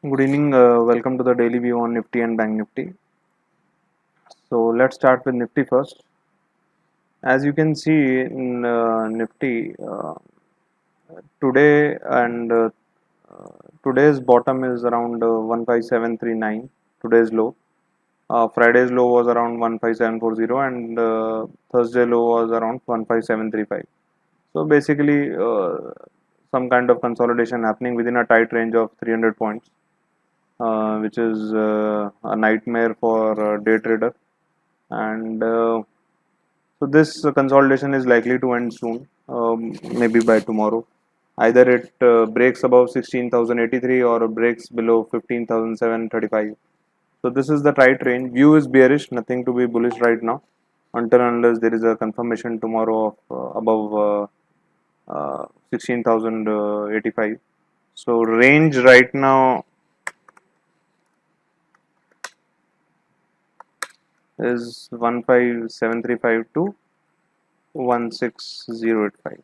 Good evening. Welcome to the daily view on Nifty and Bank Nifty. So let's start with Nifty first. As you can see in Nifty today and today's bottom is around 15739. Today's low. Friday's low was around 15740 and Thursday low was around 15735. So basically, some kind of consolidation happening within a tight range of 300 points. Which is a nightmare for a day trader. And so this consolidation is likely to end soon, maybe by tomorrow. Either it breaks above 16,083 or breaks below 15,735. So this is the tight range. View is bearish, nothing to be bullish right now, until unless there is a confirmation tomorrow of above 16,085. So range right now is 15735 to 16085.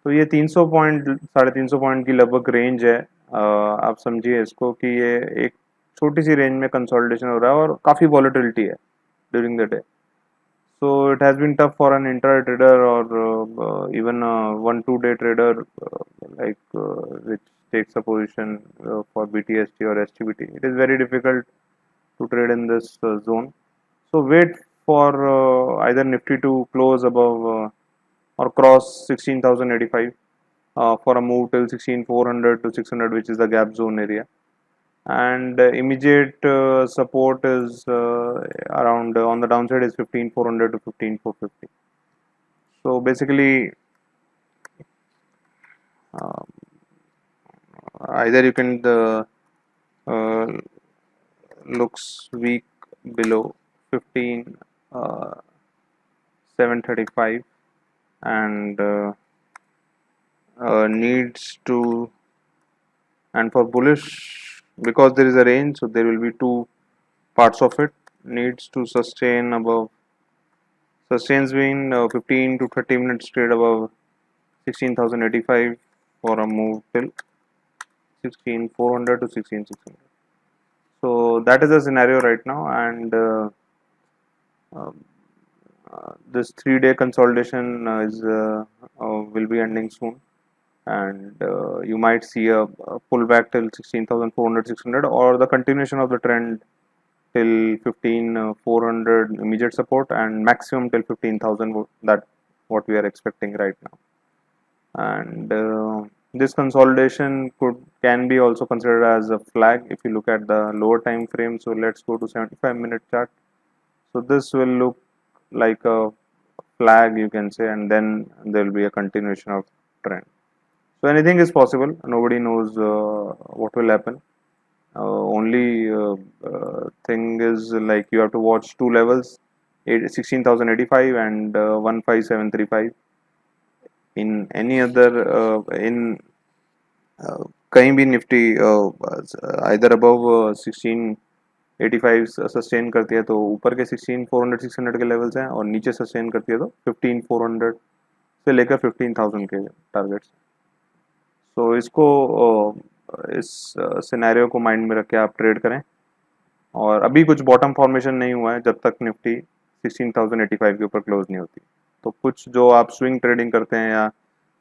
तो ये 300 point 350 point की लगभग range है। आप समझिए इसको कि ये एक छोटी सी रेंज में कंसोलिडेशन हो रहा है और काफ़ी वॉलेटिलिटी है during the day. So it has been tough for an intraday trader or even a 1-2 day trader which takes a position for BTST or STBT. It is very difficult to trade in this zone. So wait for either Nifty to close above or cross 16,085 for a move till 16,400 to 600, which is the gap zone area. And immediate support is around on the downside is 15,400 to 15,450. So basically, uh, either you can uh, looks weak below 15 735 and needs to, and for bullish, because there is a range, so there will be two parts of it. Needs to sustain above, sustains been 15 to 30 minutes trade above 16,085 for a move till 16,400 to 16,600. So that is the scenario right now, and uh, this 3-day consolidation will be ending soon, and you might see a pullback till 16,400 600, or the continuation of the trend till 15,400 immediate support and maximum till 15,000. That what we are expecting right now. And this consolidation can be also considered as a flag if you look at the lower time frame. So let's go to 75-minute chart. So this will look like a flag, you can say, and then there will be a continuation of trend. So anything is possible. Nobody knows what will happen. Only thing is, like, you have to watch two levels, 16,085 and 15735. In any other in कहीं भी Nifty either above 1685 sustain करती है तो ऊपर के 16,400 600 के levels हैं, और नीचे सस्टेन करती है तो 15,400 से लेकर 15,000 के टारगेट्स. सो इसको इस सिनेरियो को माइंड में रख के आप ट्रेड करें. और अभी कुछ बॉटम फॉर्मेशन नहीं हुआ है जब तक निफ्टी 16,085 के ऊपर क्लोज नहीं होती. तो कुछ जो आप स्विंग ट्रेडिंग करते हैं या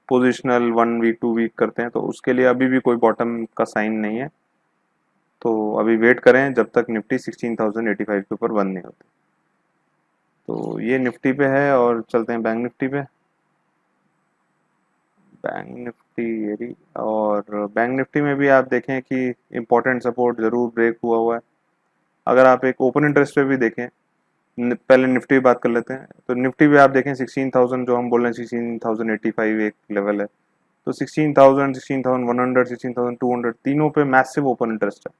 पोजिशनल 1 वीक 2 वीक करते हैं, तो उसके लिए अभी भी कोई बॉटम का साइन नहीं है. तो अभी वेट करें जब तक निफ्टी 16,085 के ऊपर बंद नहीं होती. तो ये निफ्टी पे है, और चलते हैं बैंक निफ्टी पे. बैंक निफ्टी और बैंक निफ्टी में भी आप देखें कि इम्पोर्टेंट सपोर्ट ज़रूर ब्रेक हुआ है. अगर आप एक ओपन इंटरेस्ट पे भी देखें, पहले निफ्टी की बात कर लेते हैं. तो निफ्टी भी आप देखें 16,000, जो हम बोल रहे हैं 16,085 एक लेवल है. तो 16,000 16,100 16,200 तीनों पे मैसिव ओपन इंटरेस्ट है.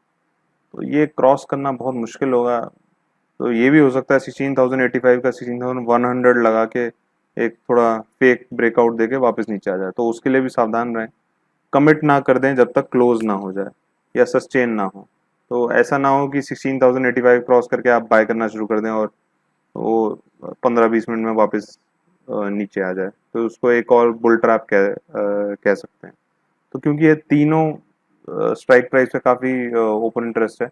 तो ये क्रॉस करना बहुत मुश्किल होगा. तो ये भी हो सकता है 16,085 का 16,100 लगा के एक थोड़ा फेक ब्रेकआउट देके वापस नीचे आ जाए. तो उसके लिए भी सावधान रहें. कमिट ना कर दें जब तक क्लोज ना हो जाए या सस्टेन ना हो. तो ऐसा ना हो कि 16,085 क्रॉस करके आप बाय करना शुरू कर दें और वो 15-20 मिनट में वापस नीचे आ जाए. तो उसको एक और बुल ट्रैप कह सकते हैं. तो क्योंकि ये तीनों स्ट्राइक प्राइस पे काफ़ी ओपन इंटरेस्ट है,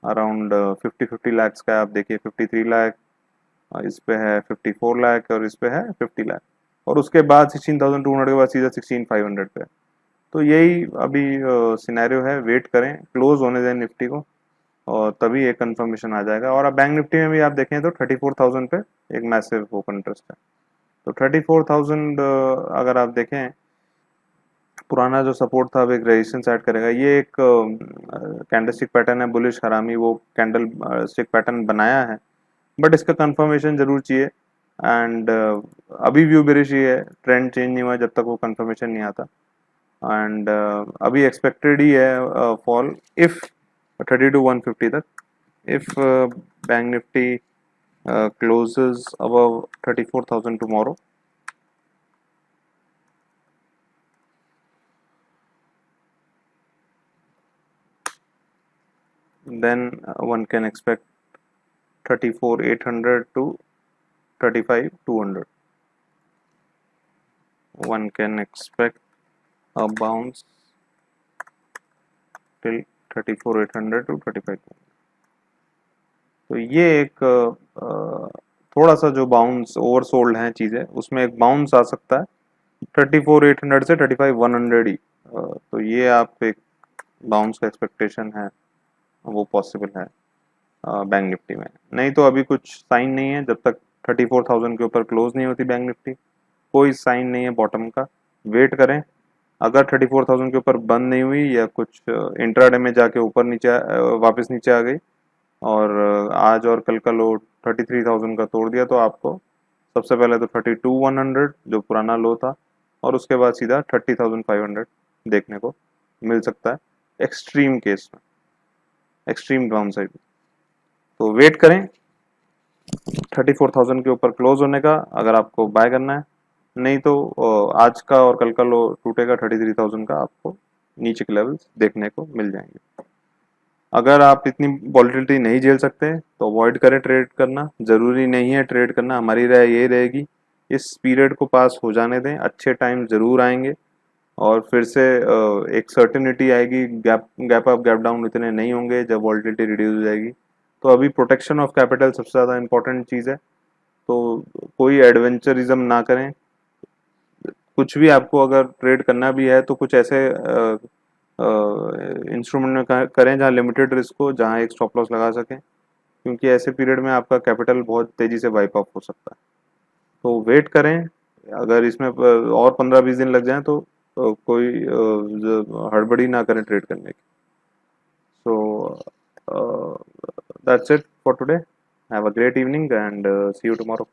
अराउंड 50 लाख्स का। आप देखिए 53 लाख, इस पे है 54 लाख और इस पे है 50 लाख, और उसके बाद 16,200 के बाद सीधा 16,500 पे। तो यही अभी सिनेरियो है, वेट करें, क्लोज होने दें निफ्टी को और तभी एक कंफर्मेशन आ जाएगा। और अब बैंक निफ्टी में भी आप देखें तो 34,000 पे एक मैसिव ओपन इंटरेस्ट है। तो 34,000 अगर आप देखें, पुराना जो सपोर्ट था अब एक रेजिस्टेंस ऐड करेगा। ये एक कैंडलस्टिक पैटर्न है बुलिश हरामी, वो कैंडल स्टिक पैटर्न बनाया है, बट इसका कंफर्मेशन जरूर चाहिए। एंड अभी व्यू बेरिश ही है, ट्रेंड चेंज नहीं हुआ जब तक वो कंफर्मेशन नहीं आता। एंड अभी एक्सपेक्टेड ही है फॉल इफ 32,150 तक, if bank Nifty closes above 34,000 tomorrow, then one can expect 34,800 to 35,200. One can expect a bounce till 34,800 to 35,200. तो ये एक थोड़ा सा जो बाउंस ओवरसोल्ड हैं चीज़ें, उसमें एक बाउंस आ सकता है 34,800 से 35,100 ही। तो ये आप एक बाउंस का एक्सपेक्टेशन है, वो पॉसिबल है बैंक निफ्टी में। नहीं तो अभी कुछ साइन नहीं है, जब तक 34,000 के ऊपर क्लोज नहीं होती बैंक निफ्टी, कोई साइन नहीं है बॉटम का। वेट करें, अगर 34,000 के ऊपर बंद नहीं हुई या कुछ इंट्राडे में जाके ऊपर नीचे वापस नीचे आ गई और आज और कल का लो 33,000 का तोड़ दिया, तो आपको सबसे पहले तो 32,100 जो पुराना लो था, और उसके बाद सीधा 30,500 देखने को मिल सकता है एक्सट्रीम केस में, एक्सट्रीम डाउन साइड। तो वेट करें 34,000 के ऊपर क्लोज होने का अगर आपको बाय करना है। नहीं तो आज का और कल का लो टूटेगा 33,000 का, आपको नीचे के लेवल्स देखने को मिल जाएंगे। अगर आप इतनी वॉलेटिलिटी नहीं झेल सकते तो अवॉइड करें ट्रेड करना, जरूरी नहीं है ट्रेड करना। हमारी राय ये रहेगी इस पीरियड को पास हो जाने दें, अच्छे टाइम जरूर आएंगे और फिर से एक सर्टेनिटी आएगी, गैप अप गैप डाउन इतने नहीं होंगे जब वॉलेटिलिटी रिड्यूस हो जाएगी। तो अभी प्रोटेक्शन ऑफ कैपिटल सबसे ज़्यादा इंपॉर्टेंट चीज़ है, तो कोई एडवेंचरिज्म ना करें। कुछ भी आपको अगर ट्रेड करना भी है तो कुछ ऐसे इंस्ट्रूमेंट में करें जहाँ लिमिटेड रिस्क हो, जहाँ एक स्टॉप लॉस लगा सकें, क्योंकि ऐसे पीरियड में आपका कैपिटल बहुत तेज़ी से वाइप ऑफ हो सकता है। तो वेट करें, अगर इसमें और 15-20 दिन लग जाएं तो कोई हड़बड़ी ना करें ट्रेड करने की। So that's it for today, have a great evening and see you tomorrow.